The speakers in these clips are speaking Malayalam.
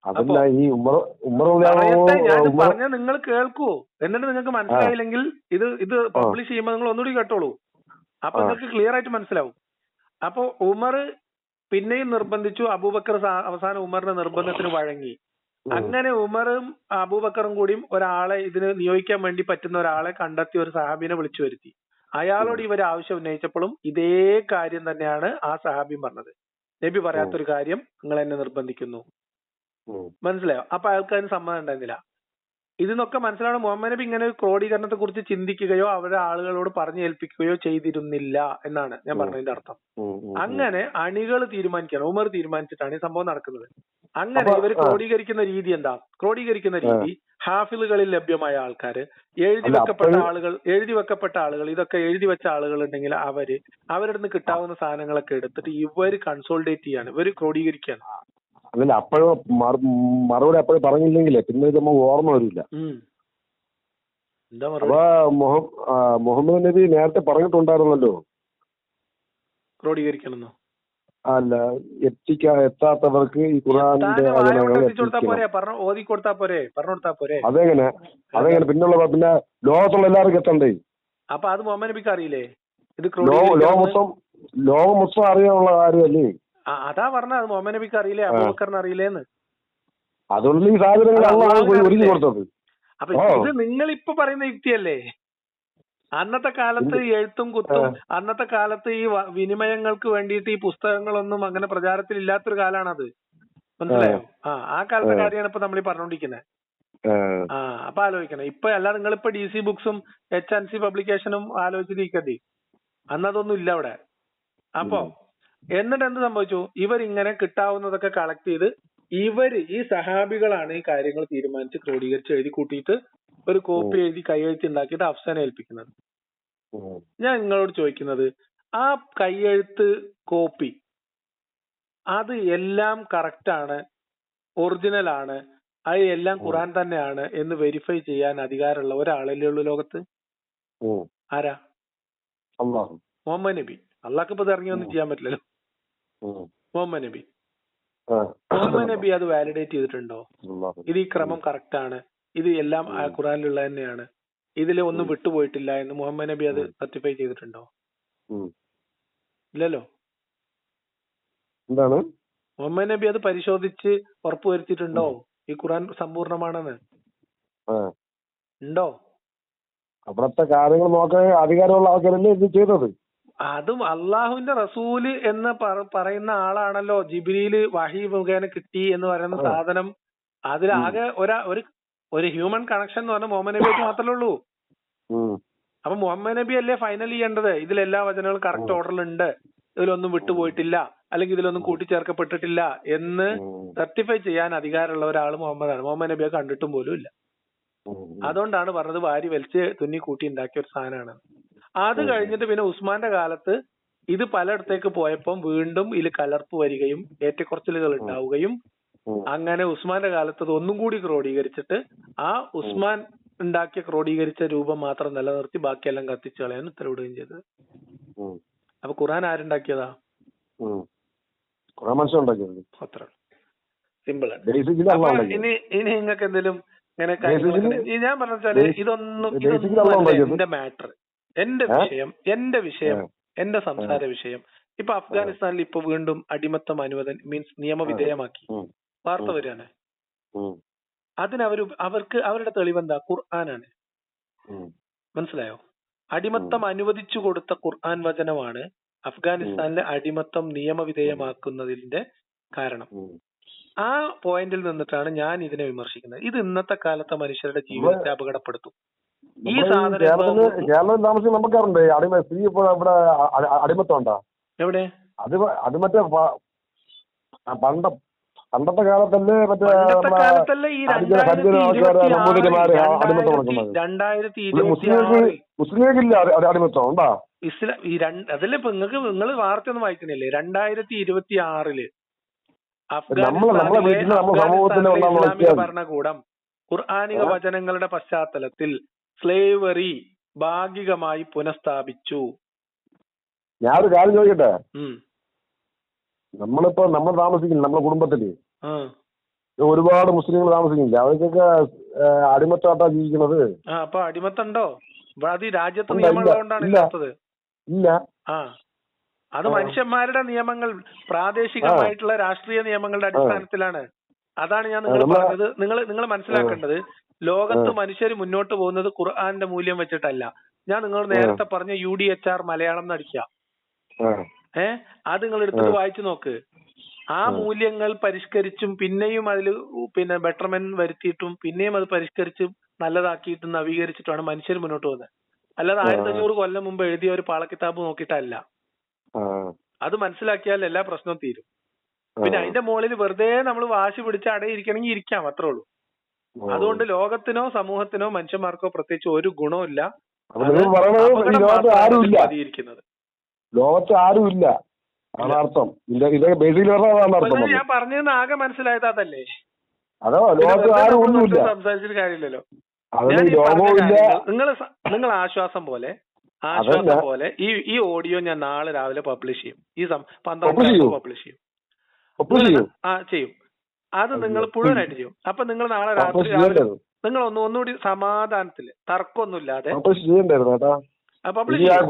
അതല്ല ഈ ഞാൻ പറഞ്ഞ നിങ്ങൾ കേൾക്കൂ. എന്നിട്ട് നിങ്ങൾക്ക് മനസ്സിലായില്ലെങ്കിൽ ഇത് പബ്ലിഷ് ചെയ്യുമ്പോൾ നിങ്ങൾ ഒന്നുകൂടി കേട്ടോളൂ. അപ്പൊ നിങ്ങൾക്ക് ക്ലിയർ ആയിട്ട് മനസ്സിലാവും. അപ്പൊ ഉമർ പിന്നെയും നിർബന്ധിച്ചു. അബൂബക്കർ അവസാനം ഉമറിന്റെ നിർബന്ധത്തിന് വഴങ്ങി. അങ്ങനെ ഉമറും അബൂബക്കറും കൂടിയും ഒരാളെ ഇതിന് നിയോഗിക്കാൻ വേണ്ടി പറ്റുന്ന ഒരാളെ കണ്ടെത്തി ഒരു സഹാബിനെ വിളിച്ചു വരുത്തി. അയാളോട് ഇവർ ആവശ്യം ഉന്നയിച്ചപ്പോഴും ഇതേ കാര്യം തന്നെയാണ് ആ സഹാബിയും പറഞ്ഞത്. നബി പറയാത്തൊരു കാര്യം നിങ്ങൾ എന്നെ നിർബന്ധിക്കുന്നു. മനസ്സിലായോ? അപ്പൊ അയാൾക്ക് അതിന് സമ്മതം ഉണ്ടായിരുന്നില്ല. ഇതിന്നൊക്കെ മനസ്സിലാണ് മുഹമ്മദ് നബി ഇങ്ങനെ ഒരു ക്രോഡീകരണത്തെ കുറിച്ച് ചിന്തിക്കുകയോ അവരുടെ ആളുകളോട് പറഞ്ഞു ഏൽപ്പിക്കുകയോ ചെയ്തിരുന്നില്ല എന്നാണ് ഞാൻ പറഞ്ഞതിന്റെ അർത്ഥം. അങ്ങനെ അണികൾ തീരുമാനിക്കണം. ഉമർ തീരുമാനിച്ചിട്ടാണ് ഈ സംഭവം നടക്കുന്നത്. അങ്ങനെ ഇവർ ക്രോഡീകരിക്കുന്ന രീതി എന്താ? ക്രോഡീകരിക്കുന്ന രീതി ഹാഫിളുകളിൽ ലഭ്യമായ ആൾക്കാര്, എഴുതി വെക്കപ്പെട്ട ആളുകൾ, ഇതൊക്കെ എഴുതി വെച്ച ആളുകൾ ഉണ്ടെങ്കിൽ അവരുടെ നിന്ന് കിട്ടാവുന്ന സാധനങ്ങളൊക്കെ എടുത്തിട്ട് ഇവര് കൺസോൾഡേറ്റ് ചെയ്യാണ്, ഇവര് ക്രോഡീകരിക്കുകയാണ്. അതല്ല, അപ്പോഴും മറുപടി അപ്പോഴും പറഞ്ഞില്ലെങ്കിലേ പിന്നെ ഇത് നമുക്ക് ഓർമ്മ വരില്ല. അപ്പൊ മുഹമ്മദ് നബി നേരത്തെ പറഞ്ഞിട്ടുണ്ടായിരുന്നല്ലോ ക്രോഡീകരിക്കണമെന്നോ? അല്ല, എത്താത്തവർക്ക് ഈ ഖുർആന്റെ അതെങ്ങനെ പിന്നെ ലോകത്തുള്ള എല്ലാവർക്കും എത്തണ്ടേ? അപ്പൊ അത് മുഹമ്മദ് നബിക്ക് അറിയില്ലേ? ഇത് ലോകം മൊത്തം അറിയാനുള്ള കാര്യമല്ലേ? അതാ പറഞ്ഞ അത് മുഹമ്മദ് നബിക്ക് അറിയില്ലേ, അബൂബക്കറിന് അറിയില്ലേന്ന്. അതുകൊണ്ട് ഈ സാധനങ്ങൾ ഒരുക്കി കൊടുത്തത്. അപ്പൊ ഇത് നിങ്ങളിപ്പോ പറയുന്ന യുക്തിയല്ലേ? അന്നത്തെ കാലത്ത് എഴുത്തും കുത്തും, അന്നത്തെ കാലത്ത് ഈ വിനിമയങ്ങൾക്ക് വേണ്ടിയിട്ട് ഈ പുസ്തകങ്ങളൊന്നും അങ്ങനെ പ്രചാരത്തിൽ ഇല്ലാത്തൊരു കാലാണത്. മനസ്സിലായോ? ആ കാലത്തെ കാര്യമാണ് ഇപ്പൊ നമ്മൾ ഈ പറഞ്ഞോണ്ടിരിക്കുന്നത്. അപ്പൊ ആലോചിക്കണം. ഇപ്പൊ അല്ല, നിങ്ങളിപ്പോ DC ബുക്സും HNC പബ്ലിക്കേഷനും ആലോചിച്ചിരിക്കതി. അന്നതൊന്നും ഇല്ല അവിടെ. അപ്പൊ എന്നിട്ട് എന്ത് സംഭവിച്ചു? ഇവരിങ്ങനെ കിട്ടാവുന്നതൊക്കെ കളക്ട് ചെയ്ത് ഈ സഹാബികളാണ് ഈ കാര്യങ്ങൾ തീരുമാനിച്ച് ക്രോഡീകരിച്ച് എഴുതി കൂട്ടിയിട്ട് ഒരു കോപ്പി എഴുതി കൈയെഴുത്തി ഉണ്ടാക്കിയിട്ട് അഫ്സാനെ ഏൽപ്പിക്കുന്നത്. ഞാൻ നിങ്ങളോട് ചോദിക്കുന്നത്, ആ കൈയെഴുത്ത് കോപ്പി അത് എല്ലാം കറക്റ്റ് ആണ്, ഒറിജിനൽ ആണ്, അത് എല്ലാം ഖുർആൻ തന്നെയാണ് എന്ന് വെരിഫൈ ചെയ്യാൻ അധികാരമുള്ള ഒരാളല്ലേ ഉള്ളൂ ലോകത്ത്? ആരാ? മുഹമ്മദ് നബി. അള്ളാഹ്ക്ക് ഇപ്പൊ ഇറങ്ങിയൊന്നും ചെയ്യാൻ പറ്റില്ലല്ലോ. മുഹമ്മദ് നബി അത് വാലിഡേറ്റ് ചെയ്തിട്ടുണ്ടോ? ഇത് ഈ ക്രമം കറക്റ്റ് ആണ്, ഇത് എല്ലാം ഖുർആനിലുള്ള തന്നെയാണ്, ഇതിൽ ഒന്നും വിട്ടുപോയിട്ടില്ല എന്ന് മുഹമ്മദ് നബി അത് സർട്ടിഫൈ ചെയ്തിട്ടുണ്ടോ? ഇല്ലല്ലോ. എന്താണ്? മുഹമ്മദ് നബി അത് പരിശോധിച്ച് ഉറപ്പുവരുത്തിയിട്ടുണ്ടോ ഈ ഖുർആൻ സമ്പൂർണമാണെന്ന്? ഉണ്ടോ? അവിടത്തെ കാര്യങ്ങൾ നോക്കാൻ അധികാരമുള്ള ആൾക്കാരല്ലേ ഇത് ചെയ്തത്. അതും അള്ളാഹുവിന്റെ റസൂല് എന്ന് പറയുന്ന ആളാണല്ലോ ജിബ്രീല് വഹി മുഖേന കിട്ടി എന്ന് പറയുന്ന സാധനം. അതിലാകെ ഒരു ഹ്യൂമൻ കണക്ഷൻ എന്ന് പറഞ്ഞാൽ മുഹമ്മദ് നബിക്ക് മാത്രമേ ഉള്ളൂ. അപ്പൊ മുഹമ്മദ് നബി അല്ലേ ഫൈനൽ ചെയ്യേണ്ടത്? ഇതിലെല്ലാ വചനങ്ങളും കറക്റ്റ് ഓർഡറിലുണ്ട്, ഇതിലൊന്നും വിട്ടുപോയിട്ടില്ല, അല്ലെങ്കിൽ ഇതിലൊന്നും കൂട്ടിച്ചേർക്കപ്പെട്ടിട്ടില്ല എന്ന് സർട്ടിഫൈ ചെയ്യാൻ അധികാരമുള്ള ഒരാൾ മുഹമ്മദാണ്. മുഹമ്മദ് നബിയെ കണ്ടിട്ടും പോലും ഇല്ല. അതുകൊണ്ടാണ് പറഞ്ഞത് വാരി വലിച്ച് തുന്നി കൂട്ടി ഉണ്ടാക്കിയ ഒരു സാധനമാണ്. അത് കഴിഞ്ഞിട്ട് പിന്നെ ഉസ്മാന്റെ കാലത്ത് ഇത് പലയിടത്തേക്ക് പോയപ്പോൾ വീണ്ടും ഇതിൽ കലർപ്പ് വരികയും ഏറ്റക്കുറച്ചിലുകൾ ഉണ്ടാവുകയും അങ്ങനെ ഉസ്മാന്റെ കാലത്ത് അത് ഒന്നും കൂടി ക്രോഡീകരിച്ചിട്ട് ആ ഉസ്മാൻ ഉണ്ടാക്കിയ ക്രോഡീകരിച്ച രൂപം മാത്രം നിലനിർത്തി ബാക്കിയെല്ലാം കത്തിച്ചു കളയാൻ ഉത്തരവിടുകയും ചെയ്തത്. അപ്പൊ ഖുർആൻ ആരുണ്ടാക്കിയതാ? അത്ര സിമ്പിൾ ആണ്. ഇനി നിങ്ങൾക്ക് എന്തെങ്കിലും ഇങ്ങനെ ഞാൻ പറഞ്ഞാല് ഇതൊന്നും എന്റെ മാറ്റർ, എന്റെ വിഷയം, എന്റെ സംസാര വിഷയം. ഇപ്പൊ അഫ്ഗാനിസ്ഥാനിൽ ഇപ്പൊ വീണ്ടും അടിമത്തം അനുവദൻ മീൻസ് നിയമവിധേയമാക്കി വാർത്ത വരികയാണ്. അവർക്ക് അവരുടെ തെളിവെന്താ? ഖുർആനാണ്. മനസ്സിലായോ? അടിമത്തം അനുവദിച്ചു കൊടുത്ത ഖുർആൻ വചനമാണ് അഫ്ഗാനിസ്ഥാനിലെ അടിമത്തം നിയമവിധേയമാക്കുന്നതിന്റെ കാരണം. ആ പോയിന്റിൽ നിന്നിട്ടാണ് ഞാൻ ഇതിനെ വിമർശിക്കുന്നത്. ഇത് ഇന്നത്തെ കാലത്തെ മനുഷ്യരുടെ ജീവിതത്തെ അപകടപ്പെടുത്തും. ഈ കേരളം താമസിച്ച് നമുക്കറിയണ്ടേ സ്ത്രീ ഇപ്പോൾ ഇവിടെ അടിമത്തം ഉണ്ടോ? എവിടെ? അത് മറ്റേ പണ്ടത്തെ കാലത്തല്ലേ മറ്റേ മുസ്ലിം ലീഗില്ല അടിമത്തം ഉണ്ടാ? അതല്ലേ ഇപ്പൊ നിങ്ങൾ വാർത്ത ഒന്നും വായിക്കുന്നില്ലേ? 2026 ഇസ്ലാമിക ഭരണകൂടം ഖുർആനിക വചനങ്ങളുടെ പശ്ചാത്തലത്തിൽ സ്ലേവറി ഭാഗികമായി പുനഃസ്ഥാപിച്ചു. ഞാനൊരു കാര്യം ചോദിക്കട്ടെ? നമ്മൾ താമസിക്കുന്നു നമ്മുടെ കുടുംബത്തില് ഒരുപാട് മുസ്ലിങ്ങൾ താമസിക്കുന്നില്ല, അവർക്കൊക്കെ അടിമത്തായിട്ടാ ജീവിക്കുന്നത്. അപ്പൊ അടിമത്തുണ്ടോ? അത് ഈ രാജ്യത്ത് ഇല്ല, നിയമങ്ങളുകൊണ്ടാണ് ഇല്ല, ഇല്ലാത്തത്. ഇല്ല. അത് മനുഷ്യന്മാരുടെ നിയമങ്ങൾ, പ്രാദേശികമായിട്ടുള്ള രാഷ്ട്രീയ നിയമങ്ങളുടെ അടിസ്ഥാനത്തിലാണ്. അതാണ് ഞാൻ നിങ്ങൾ പറഞ്ഞത്. നിങ്ങൾ മനസ്സിലാക്കേണ്ടത്, ലോകത്ത് മനുഷ്യർ മുന്നോട്ട് പോകുന്നത് ഖുർആന്റെ മൂല്യം വെച്ചിട്ടല്ല. ഞാൻ നിങ്ങൾ നേരത്തെ പറഞ്ഞ UDHR മലയാളം നടിക്കുക, അത് നിങ്ങൾ എടുത്തിട്ട് വായിച്ചു നോക്ക്. ആ മൂല്യങ്ങൾ പരിഷ്കരിച്ചും പിന്നെയും അതിൽ ബെറ്റർമെന്റ് വരുത്തിയിട്ടും പിന്നെയും അത് പരിഷ്കരിച്ചും നല്ലതാക്കിയിട്ടും നവീകരിച്ചിട്ടുമാണ് മനുഷ്യർ മുന്നോട്ട് പോകുന്നത്. അല്ലാതെ 1500 കൊല്ലം മുമ്പ് എഴുതിയ ഒരു പാളക്കിതാബ് നോക്കിയിട്ടല്ല. അത് മനസ്സിലാക്കിയാൽ എല്ലാ പ്രശ്നവും തീരും. പിന്നെ അതിന്റെ മുകളിൽ വെറുതെ നമ്മൾ വാശി പിടിച്ച് അടയിരിക്കണമെങ്കിൽ ഇരിക്കാം, അത്രേ ഉള്ളൂ. അതുകൊണ്ട് ലോകത്തിനോ സമൂഹത്തിനോ മനുഷ്യന്മാർക്കോ പ്രത്യേകിച്ച് ഒരു ഗുണമില്ല. ലോകത്ത് ആരുമില്ല, അർത്ഥം. ഞാൻ പറഞ്ഞതെന്ന് ആകെ മനസ്സിലായത് അതല്ലേ? അതോ ലോകത്ത് ആരും ഒന്നുമില്ല, സംസാരിച്ചിട്ട് കാര്യമില്ലല്ലോ. നിങ്ങൾ നിങ്ങൾ ആശ്വാസം പോലെ ഈ ഓഡിയോ ഞാൻ നാളെ രാവിലെ പബ്ലിഷ് ചെയ്യും. ഈ 12 പബ്ലിഷ് ചെയ്യും. ചെയ്യും. അത് നിങ്ങൾ മുഴുവനായിട്ട് ചെയ്യും. അപ്പൊ നിങ്ങൾ നാളെ രാത്രി നിങ്ങൾ ഒന്നുകൂടി സമാധാനത്തില് തർക്കമൊന്നുമില്ലാതെ പബ്ലിഷ് ചെയ്യും.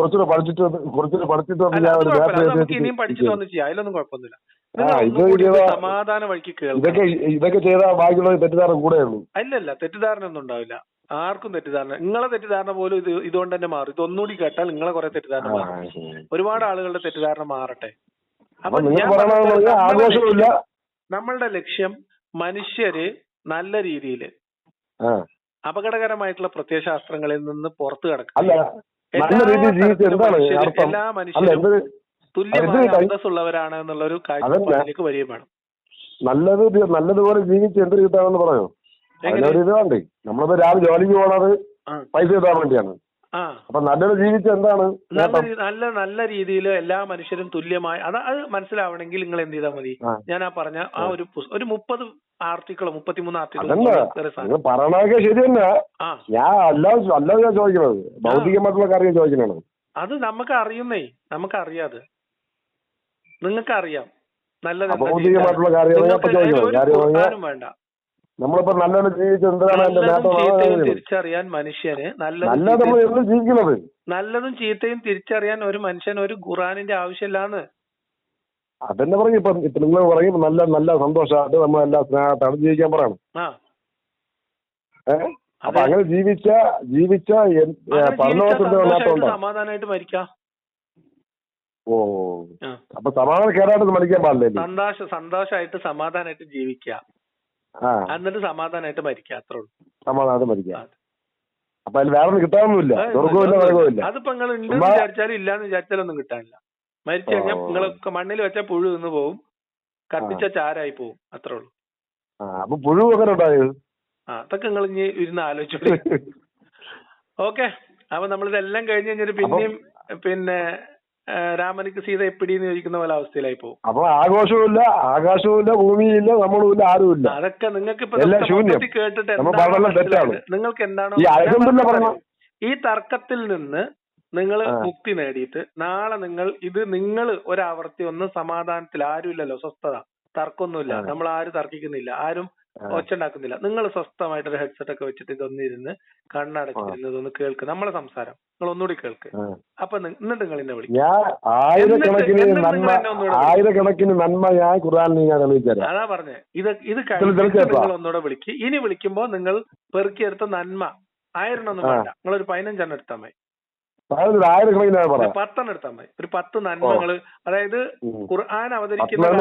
നമുക്ക് ഇനിയും പഠിച്ചിട്ട് വന്ന് ചെയ്യാം, അതിലൊന്നും കുഴപ്പമൊന്നുമില്ല. സമാധാന വഴിക്ക് കേൾക്കാം. അല്ലല്ല, തെറ്റിദ്ധാരണ ഒന്നും ഉണ്ടാവില്ല. ആർക്കും തെറ്റിദ്ധാരണ, നിങ്ങളെ തെറ്റിദ്ധാരണ പോലും ഇതുകൊണ്ട് തന്നെ മാറും. ഇതൊന്നുകൂടി കേട്ടാൽ നിങ്ങളെ കുറെ തെറ്റിദ്ധാരണ മാറും. ഒരുപാട് ആളുകളുടെ തെറ്റിദ്ധാരണ മാറട്ടെ. അപ്പൊ നമ്മളുടെ ലക്ഷ്യം മനുഷ്യര് നല്ല രീതിയിൽ അപകടകരമായിട്ടുള്ള പ്രത്യയശാസ്ത്രങ്ങളിൽ നിന്ന് പുറത്തു കടക്കുക. എല്ലാ മനുഷ്യരും തുല്യമായ അന്തസ്സുള്ളവരാണ് എന്നുള്ള ഒരു കാഴ്ചപ്പാടിലേക്ക് വരികയും വേണം. നല്ലതുപോലെ ജീവിച്ച് എന്ത് കിട്ടാമെന്ന് പറയോ? ഇത് വേണ്ടേ? നമ്മളിപ്പോ രാവിലെ ജോലിക്ക് പോണത് പൈസ കിട്ടാൻ വേണ്ടിയാണ്. അപ്പൊ നല്ലത് ജീവിച്ച് എന്താണ് നല്ല രീതിയിൽ എല്ലാ മനുഷ്യരും തുല്യമായി അത് മനസ്സിലാവണമെങ്കിൽ നിങ്ങൾ എന്ത് ചെയ്താൽ മതി? ഞാൻ പറഞ്ഞ ഒരു 30 ആർട്ടിക്കിളോ 33 ആർട്ടിക്കിളോ പറയണൊക്കെ ശരി തന്നെ. ഞാൻ അല്ലാതെ ഞാൻ ചോദിക്കുന്നത് ഭൗതികമായിട്ടുള്ള കാര്യം ചോദിക്കുന്നതാണ്. അത് നമുക്ക് അറിയുന്നേ, നമുക്കറിയാതെ നിങ്ങൾക്കറിയാം. നല്ലത് ഭൗതികമായിട്ടുള്ള കാര്യം വേണ്ട. നമ്മളിപ്പോ നല്ലത് ജീവിച്ച് എന്താണ് തിരിച്ചറിയാൻ മനുഷ്യന് ജീവിക്കുന്നത്. നല്ലതും ചീത്തയും തിരിച്ചറിയാൻ ഒരു മനുഷ്യൻ ഒരു ഖുർആനിന്റെ ആവശ്യമില്ലാന്ന് അതന്നെ പറഞ്ഞു. ഇപ്പൊ നിങ്ങൾ പറയും നല്ല സന്തോഷമായിട്ട് നമ്മളെല്ലാം സ്നേഹത്താണ് ജീവിക്കാൻ പറയണം. അപ്പൊ അങ്ങനെ ജീവിച്ച സമാധാനമായിട്ട് മരിക്കാം. ഓ, അപ്പൊ സമാധാനം കേടായിട്ട് മരിക്കാൻ പാടില്ലേ? സന്തോഷമായിട്ട് സമാധാനമായിട്ട് ജീവിക്കുക, എന്നിട്ട് സമാധാനമായിട്ട് മരിക്കുക, അത്രേ ഉള്ളൂ. സമാധാനമായിട്ട് മരിക്കുക. അപ്പൊ അതിൽ വേറെ കിട്ടാനൊന്നുമില്ല. അതിപ്പോ നിങ്ങൾ ഉണ്ടെന്ന് വിചാരിച്ചാലും ഇല്ലാന്ന് വിചാരിച്ചാലും ഒന്നും കിട്ടാനില്ല. മരിച്ചു കഴിഞ്ഞാൽ നിങ്ങളൊക്കെ മണ്ണിൽ വെച്ച പുഴു നിന്ന് പോവും, കത്തിച്ച ചാരായി പോവും, അത്രേ ഉള്ളൂ. അപ്പൊ പുഴു അങ്ങനെ ഉണ്ടായത് അതൊക്കെ നിങ്ങൾ ഇനി ഇരുന്ന് ആലോചിച്ചോളൂ. ഓക്കെ, അപ്പൊ നമ്മളിതെല്ലാം കഴിഞ്ഞ് കഴിഞ്ഞിട്ട് പിന്നെയും രാമനിക്ക് സീത എപ്പിടിന്ന് ചോദിക്കുന്ന പോലെ അവസ്ഥയിലായി പോകും. അപ്പൊ ആകാശവുമില്ല ഭൂമിയില്ല നമ്മളുമില്ല ആരുമില്ല. അതൊക്കെ നിങ്ങൾക്ക് കേട്ടിട്ട് നിങ്ങൾക്ക് എന്താണോ ഈ തർക്കത്തിൽ നിന്ന് നിങ്ങൾ മുക്തി നേടിയിട്ട് നാളെ നിങ്ങൾ ഒരാവർത്തി ഒന്ന് സമാധാനത്തിൽ, ആരുമില്ലല്ലോ, സ്വസ്ഥത, തർക്കമൊന്നുമില്ല, നമ്മൾ ആരും തർക്കിക്കുന്നില്ല, ആരും ഒച്ച ഉണ്ടാക്കുന്നില്ല. നിങ്ങൾ സ്വസ്ഥമായിട്ടൊരു ഹെഡ്സെറ്റ് ഒക്കെ വെച്ചിട്ട് ഇതൊന്നിരുന്ന് കണ്ണടച്ചിരുന്നതൊന്ന് കേൾക്ക്, നമ്മളെ സംസാരം നിങ്ങൾ ഒന്നുകൂടി കേൾക്ക്. അപ്പൊ എന്നിട്ട് നിങ്ങൾ എന്നെ വിളിക്കും. അതാ പറഞ്ഞേ, ഇത് കഴിഞ്ഞിട്ട് നിങ്ങൾ ഒന്നുകൂടെ വിളിക്ക്. ഇനി വിളിക്കുമ്പോ നിങ്ങൾ പെറുക്കിയെടുത്ത നന്മ 1000 ഒന്നും വേണ്ട, നിങ്ങളൊരു 15 എണ്ണം എടുത്താൽ മതി, 10 എടുത്താൽ മതി. ഒരു 10 നന്മകള്, അതായത് ഖുർആൻ അവതരിക്കുന്ന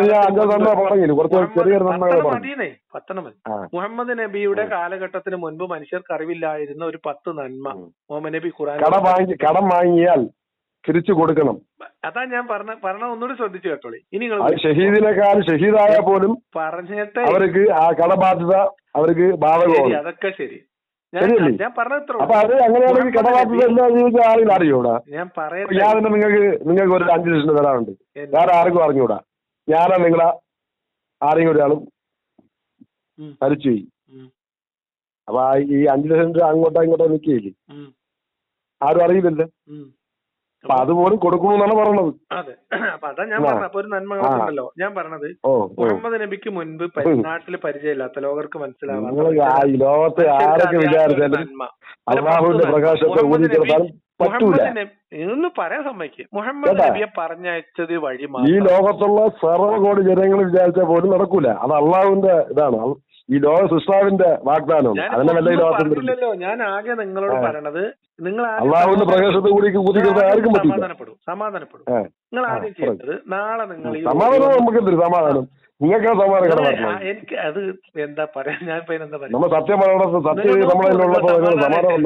മതിയെന്നേ, 10 മതി. മുഹമ്മദ് നബിയുടെ കാലഘട്ടത്തിന് മുൻപ് മനുഷ്യർക്ക് അറിവില്ലായിരുന്ന ഒരു 10 നന്മ മുഹമ്മദ് നബി ഖുർആൻ. കടം വാങ്ങിയാൽ തിരിച്ചു കൊടുക്കണം. അതാ ഞാൻ പറഞ്ഞ ഒന്നുകൂടി ശ്രദ്ധിച്ചു കേട്ടോളി. ഇനി ഷഹീദായ പോലും പറഞ്ഞിട്ട് അവർക്ക് ആ കടബാധ്യത അവർക്ക് ബാധകമാണ്. അതൊക്കെ ശരി, ഞാൻ പറഞ്ഞത്ര അറിയൂടാ. ഞാൻ നിങ്ങൾക്ക് ഒരു 5 ലക്ഷം തരാറുണ്ട്, വേറെ ആർക്കും അറിഞ്ഞൂടാ. ഞാനാ നിങ്ങളെ ആരെങ്കിലും ഒരാളും മരിച്ചു പോയി. അപ്പൊ ഈ 5 ലക്ഷം രൂപ അങ്ങോട്ടോ ഇങ്ങോട്ടോ നിൽക്കുകയില്ലേ, ആരും അറിയില്ലല്ലോ. അപ്പൊ അതുപോലും കൊടുക്കണമെന്നാണ് പറയണത്. അതെ, അപ്പൊ അതാ ഞാൻ പറഞ്ഞത്. അപ്പൊ ഒരു നന്മകളുണ്ടല്ലോ ഞാൻ പറഞ്ഞത്. മുഹമ്മദ് നബിക്ക് മുൻപ് നാട്ടില് പരിചയമില്ലാത്ത ലോകർക്ക് മനസ്സിലാവാത്ത ലോകത്തെ ആരൊക്കെ വിചാരിച്ചാലും അള്ളാഹുവിന്റെ പ്രകാശത്തെ ഇതൊന്ന് പറയാൻ സമ്മതിക്കും. മുഹമ്മദ് നബിയെ പറഞ്ഞയച്ചത് വഴി ഈ ലോകത്തുള്ള സർവ്വകോടി ജനങ്ങൾ വിചാരിച്ചാൽ പോലും നടക്കൂല. അത് അള്ളാഹുവിന്റെ ഇതാണ്, ഈ ലോക സൃഷ്ടാവിന്റെ വാഗ്ദാനം. പറഞ്ഞില്ലല്ലോ, ഞാൻ ആകെ നിങ്ങളോട് പറയണത് നിങ്ങൾ അള്ളാഹുവിന്റെ പ്രകാശത്തെ കൂടി ആർക്കും സമാധാനപ്പെടും. നിങ്ങൾ ആദ്യം ചെയ്യേണ്ടത് നാളെ നിങ്ങൾ സമാധാനം നമുക്ക് എന്തൊരു സമാധാനം, നിങ്ങൾക്ക് സമാധാനം. എനിക്ക് അത് എന്താ പറയാ, ഞാൻ എന്താ പറയാ,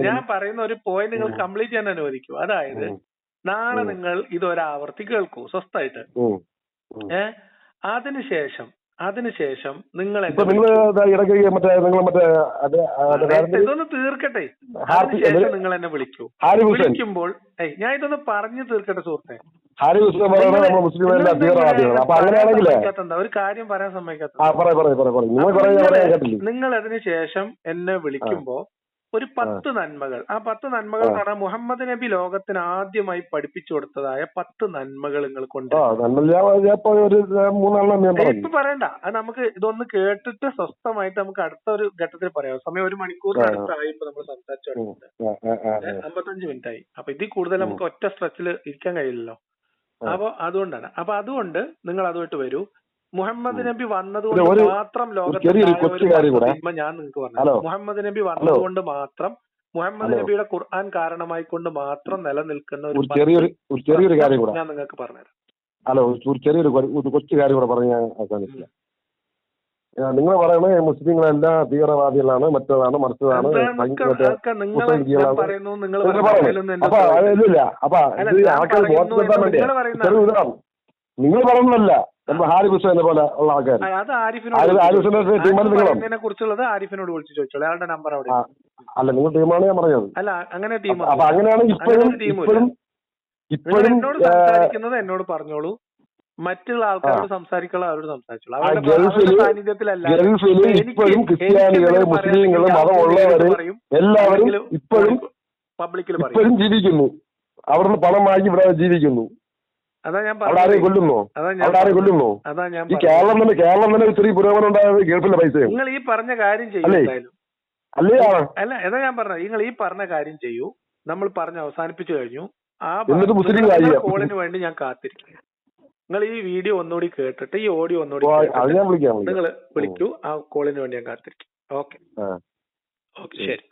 ഞാൻ പറയുന്ന ഒരു പോയിന്റ് നിങ്ങൾ കംപ്ലീറ്റ് ചെയ്യാൻ അനുവദിക്കും. അതായത് നാളെ നിങ്ങൾ ഇതൊരാവർത്തി കേൾക്കൂ സ്വസ്ഥായിട്ട്. അതിനുശേഷം നിങ്ങൾ ഇതൊന്ന് തീർക്കട്ടെ. അതിനുശേഷം നിങ്ങൾ എന്നെ വിളിക്കൂ. വിളിക്കുമ്പോൾ ഞാൻ ഇതൊന്ന് പറഞ്ഞു തീർക്കട്ടെ സുഹൃത്തെ. ഒരു കാര്യം പറയാൻ സമ്മതിക്കാത്ത നിങ്ങൾ അതിനുശേഷം എന്നെ വിളിക്കുമ്പോ ഒരു 10 നന്മകൾ, ആ 10 നന്മകൾ എന്ന് പറഞ്ഞാൽ മുഹമ്മദ് നബി ലോകത്തിന് ആദ്യമായി പഠിപ്പിച്ചു കൊടുത്തതായ 10 നന്മകൾ നിങ്ങൾ കൊണ്ട് ഇപ്പൊ പറയണ്ട. അത് നമുക്ക് ഇതൊന്ന് കേട്ടിട്ട് സ്വസ്ഥമായിട്ട് നമുക്ക് അടുത്ത ഒരു ഘട്ടത്തിൽ പറയാം. സമയം 1 മണിക്കൂറിന് അടുത്തായി. ഇപ്പൊ നമ്മൾ സംസാരിച്ചു 55 മിനിറ്റ് ആയി. അപ്പൊ ഇതിൽ കൂടുതൽ നമുക്ക് ഒറ്റ സ്ട്രെച്ചിൽ ഇരിക്കാൻ കഴിയില്ലല്ലോ. അപ്പൊ അതുകൊണ്ടാണ്. അപ്പൊ അതുകൊണ്ട് നിങ്ങൾ അതുമായിട്ട് വരൂ. മുഹമ്മദ് നബി വന്നതുകൊണ്ട് മാത്രം ലോകത്ത് ഞാൻ നിങ്ങൾക്ക് പറഞ്ഞു. മുഹമ്മദ് നബി വന്നതുകൊണ്ട് മാത്രം, മുഹമ്മദ് നബിയുടെ ഖുർആൻ കാരണമായിക്കൊണ്ട് മാത്രം നിലനിൽക്കുന്ന ഒരു ചെറിയൊരു കാര്യം കൂടെ ഞാൻ നിങ്ങൾക്ക് പറഞ്ഞുതരാം. ചെറിയൊരു കൊച്ചു കാര്യം കൂടെ പറഞ്ഞ് ഞാൻ അവസാനിപ്പില്ല. നിങ്ങൾ പറയണേ മുസ്ലിങ്ങളെല്ലാം തീവ്രവാദികളാണ്, മറ്റേതാണ് മറിച്ചതാണ്. അപ്പൊ നിങ്ങൾ പറഞ്ഞല്ല ഹാരി ഹുസൈനെ പോലെ ഉള്ള ആൾക്കാർ. കുറിച്ചുള്ളത് ആരിഫിനോട് വിളിച്ചു ചോദിച്ചോളൂ. അയാളുടെ നമ്പർ അവിടെ അല്ല, നിങ്ങൾ ടീമാണ് ഞാൻ പറഞ്ഞത്. അല്ല, അങ്ങനെ ടീം അപ്പൊ അങ്ങനെയാണ് ഇപ്പോഴും എന്നോട് സംസാരിക്കുന്നത് എന്നോട് പറഞ്ഞോളൂ. മറ്റുള്ള ആൾക്കാരോട് സംസാരിക്കുള്ള അവരോട് സംസാരിച്ചോളൂ. ഇപ്പോഴും ക്രിസ്ത്യാനികള് മുസ്ലിങ്ങള് മതമുള്ളവര് എല്ലാവരും ഇപ്പോഴും ഇപ്പോഴും ജീവിക്കുന്നു. അവിടുന്ന് പണം വാങ്ങി ഇവിടെ ജീവിക്കുന്നു. അവിടെ ആരെയും കൊല്ലുന്നോ? ഈ കേരളം തന്നെ ഇത്രയും പുരോഗമനം ഉണ്ടായത് ഗൾഫിലെ പൈസ. നിങ്ങൾ ഈ പറഞ്ഞ കാര്യം ചെയ്യൂ. അല്ല, ഏതാ ഞാൻ പറഞ്ഞത്, നിങ്ങൾ ഈ പറഞ്ഞ കാര്യം ചെയ്യൂ. നമ്മൾ പറഞ്ഞ് അവസാനിപ്പിച്ചു കഴിഞ്ഞു. ആ കോളിന് വേണ്ടി ഞാൻ കാത്തിരിക്കും. നിങ്ങൾ ഈ വീഡിയോ ഒന്നുകൂടി കേട്ടിട്ട് ഈ ഓഡിയോ ഒന്നുകൂടി നിങ്ങൾ വിളിക്കൂ. ആ കോളിന് വേണ്ടി ഞാൻ കാത്തിരിക്കും. ഓക്കെ, ശരി.